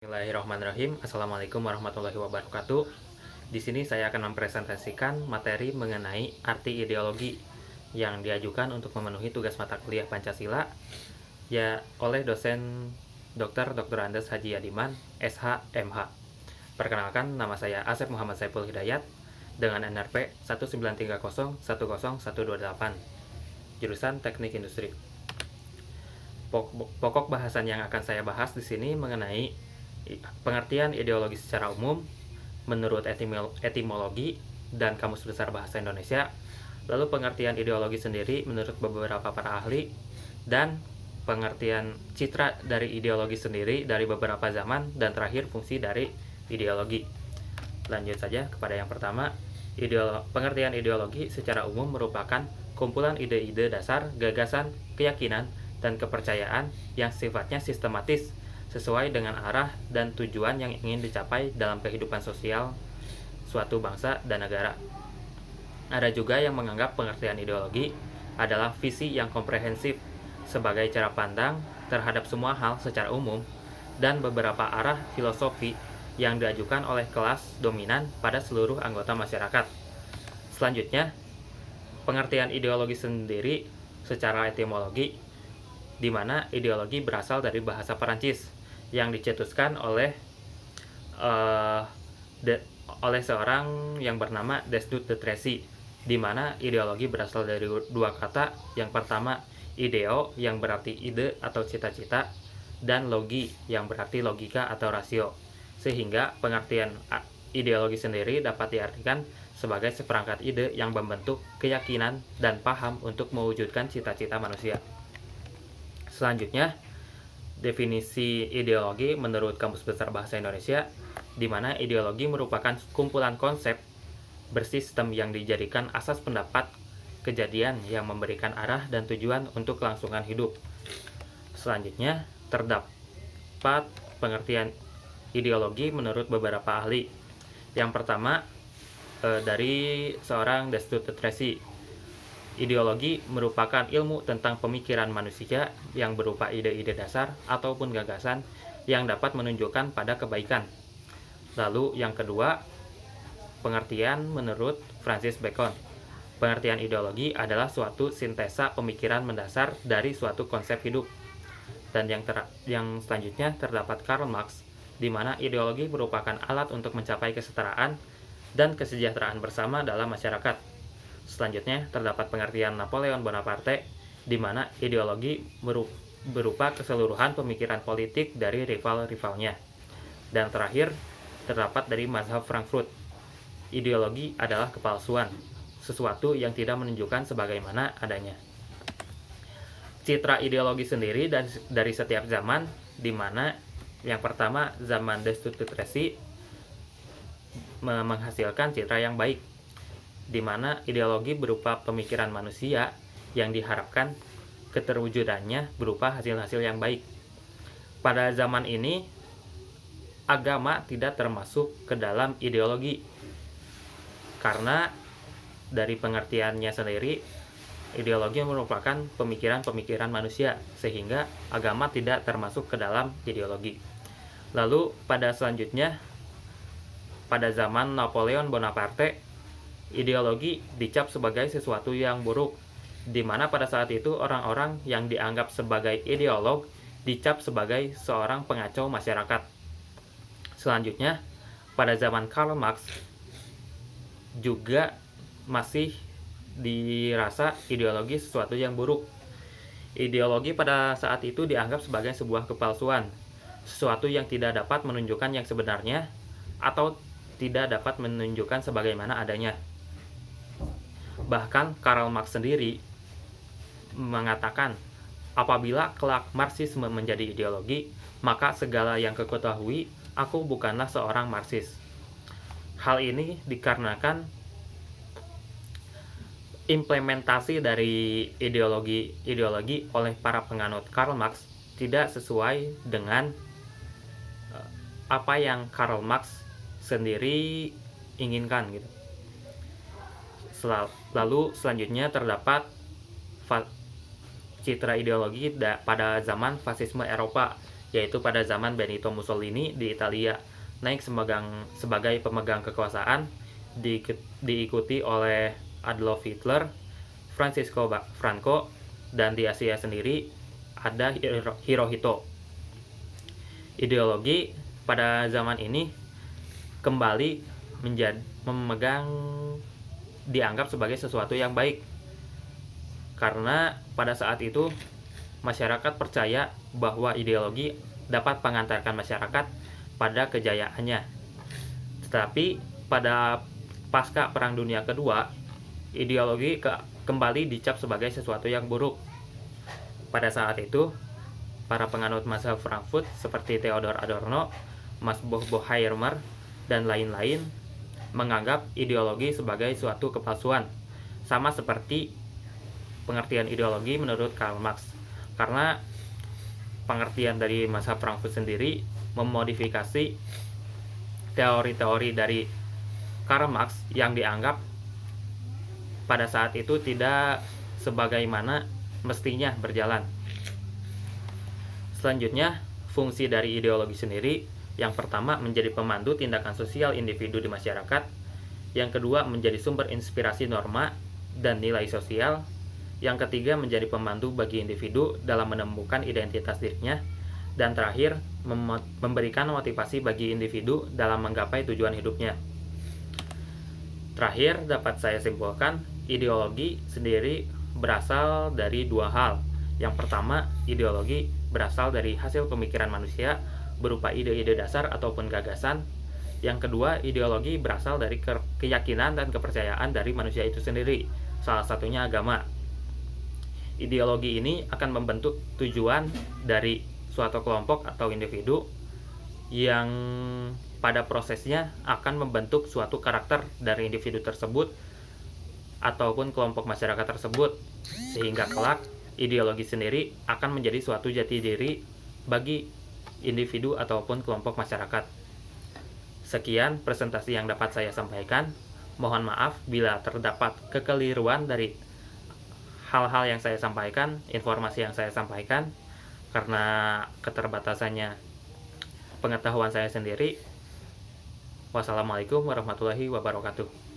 Bismillahirrahmanirrahim. Assalamualaikum warahmatullahi wabarakatuh. Di sini saya akan mempresentasikan materi mengenai arti ideologi yang diajukan untuk memenuhi tugas mata kuliah Pancasila ya oleh dosen Dr. Andes Haji Adiman, SH, MH. Perkenalkan, nama saya Asep Muhammad Saiful Hidayat dengan NRP 193010128, jurusan Teknik Industri. Pokok bahasan yang akan saya bahas di sini mengenai pengertian ideologi secara umum menurut etimologi dan Kamus Besar Bahasa Indonesia, lalu pengertian ideologi sendiri menurut beberapa para ahli, dan pengertian citra dari ideologi sendiri dari beberapa zaman, dan terakhir fungsi dari ideologi. Lanjut saja kepada yang pertama. Pengertian ideologi secara umum merupakan kumpulan ide-ide dasar, gagasan, keyakinan, dan kepercayaan yang sifatnya sistematis sesuai dengan arah dan tujuan yang ingin dicapai dalam kehidupan sosial suatu bangsa dan negara. Ada juga yang menganggap pengertian ideologi adalah visi yang komprehensif sebagai cara pandang terhadap semua hal secara umum dan beberapa arah filosofi yang diajukan oleh kelas dominan pada seluruh anggota masyarakat. Selanjutnya, pengertian ideologi sendiri secara etimologi, di mana ideologi berasal dari bahasa Perancis yang dicetuskan oleh seorang yang bernama Desnut de Tracy, di mana ideologi berasal dari dua kata. Yang pertama, ideo yang berarti ide atau cita-cita, dan logi yang berarti logika atau rasio. Sehingga pengertian ideologi sendiri dapat diartikan sebagai seperangkat ide yang membentuk keyakinan dan paham untuk mewujudkan cita-cita manusia. Selanjutnya, definisi ideologi menurut Kamus Besar Bahasa Indonesia, di mana ideologi merupakan kumpulan konsep bersistem yang dijadikan asas pendapat kejadian yang memberikan arah dan tujuan untuk kelangsungan hidup. Selanjutnya, terdapat pengertian ideologi menurut beberapa ahli. Yang pertama, dari seorang Desnut de Tracy. Ideologi merupakan ilmu tentang pemikiran manusia yang berupa ide-ide dasar ataupun gagasan yang dapat menunjukkan pada kebaikan. Lalu yang kedua, pengertian menurut Francis Bacon. Pengertian ideologi adalah suatu sintesa pemikiran mendasar dari suatu konsep hidup. Dan yang selanjutnya terdapat Karl Marx, di mana ideologi merupakan alat untuk mencapai kesetaraan dan kesejahteraan bersama dalam masyarakat. Selanjutnya terdapat pengertian Napoleon Bonaparte, di mana ideologi berupa keseluruhan pemikiran politik dari rival-rivalnya. Dan terakhir terdapat dari mazhab Frankfurt. Ideologi adalah kepalsuan, sesuatu yang tidak menunjukkan sebagaimana adanya. Citra ideologi sendiri dari setiap zaman, di mana yang pertama zaman Desnut de Tracy menghasilkan citra yang baik, di mana ideologi berupa pemikiran manusia yang diharapkan keterwujudannya berupa hasil-hasil yang baik. Pada zaman ini, agama tidak termasuk ke dalam ideologi, karena dari pengertiannya sendiri, ideologi merupakan pemikiran-pemikiran manusia, sehingga agama tidak termasuk ke dalam ideologi. Lalu pada selanjutnya, pada zaman Napoleon Bonaparte, ideologi dicap sebagai sesuatu yang buruk, di mana pada saat itu orang-orang yang dianggap sebagai ideolog dicap sebagai seorang pengacau masyarakat. Selanjutnya, pada zaman Karl Marx juga masih dirasa ideologi sesuatu yang buruk. Ideologi pada saat itu dianggap sebagai sebuah kepalsuan, sesuatu yang tidak dapat menunjukkan yang sebenarnya atau tidak dapat menunjukkan sebagaimana adanya. Bahkan Karl Marx sendiri mengatakan, apabila kelak Marxisme menjadi ideologi, maka segala yang kuketahui, aku bukanlah seorang Marxis. Hal ini dikarenakan implementasi dari ideologi oleh para penganut Karl Marx tidak sesuai dengan apa yang Karl Marx sendiri inginkan gitu. Lalu selanjutnya terdapat citra ideologi pada zaman fasisme Eropa, yaitu pada zaman Benito Mussolini di Italia naik sebagai pemegang kekuasaan, diikuti oleh Adolf Hitler, Francisco Franco, dan di Asia sendiri ada Hirohito. Ideologi pada zaman ini kembali dianggap sebagai sesuatu yang baik, karena pada saat itu masyarakat percaya bahwa ideologi dapat mengantarkan masyarakat pada kejayaannya. Tetapi pada pasca Perang Dunia Kedua, ideologi kembali dicap sebagai sesuatu yang buruk. Pada saat itu, para penganut mazhab Frankfurt seperti Theodor Adorno, Max Bohmeier, dan lain-lain menganggap ideologi sebagai suatu kepalsuan, sama seperti pengertian ideologi menurut Karl Marx. Karena pengertian dari mazhab Frankfurt sendiri memodifikasi teori-teori dari Karl Marx yang dianggap pada saat itu tidak sebagaimana mestinya berjalan. Selanjutnya, fungsi dari ideologi sendiri, yang pertama menjadi pemandu tindakan sosial individu di masyarakat, yang kedua menjadi sumber inspirasi norma dan nilai sosial, yang ketiga menjadi pemandu bagi individu dalam menemukan identitas dirinya, dan terakhir memberikan motivasi bagi individu dalam menggapai tujuan hidupnya. Terakhir dapat saya simpulkan, ideologi sendiri berasal dari dua hal. Yang pertama, ideologi berasal dari hasil pemikiran manusia berupa ide-ide dasar ataupun gagasan. Yang kedua, ideologi berasal dari keyakinan dan kepercayaan dari manusia itu sendiri, salah satunya agama. Ideologi ini akan membentuk tujuan dari suatu kelompok atau individu yang pada prosesnya akan membentuk suatu karakter dari individu tersebut ataupun kelompok masyarakat tersebut, sehingga kelak ideologi sendiri akan menjadi suatu jati diri bagi individu ataupun kelompok masyarakat. Sekian presentasi yang dapat saya sampaikan. Mohon maaf bila terdapat kekeliruan dari hal-hal yang saya sampaikan, informasi yang saya sampaikan, karena keterbatasannya pengetahuan saya sendiri. Wassalamualaikum warahmatullahi wabarakatuh.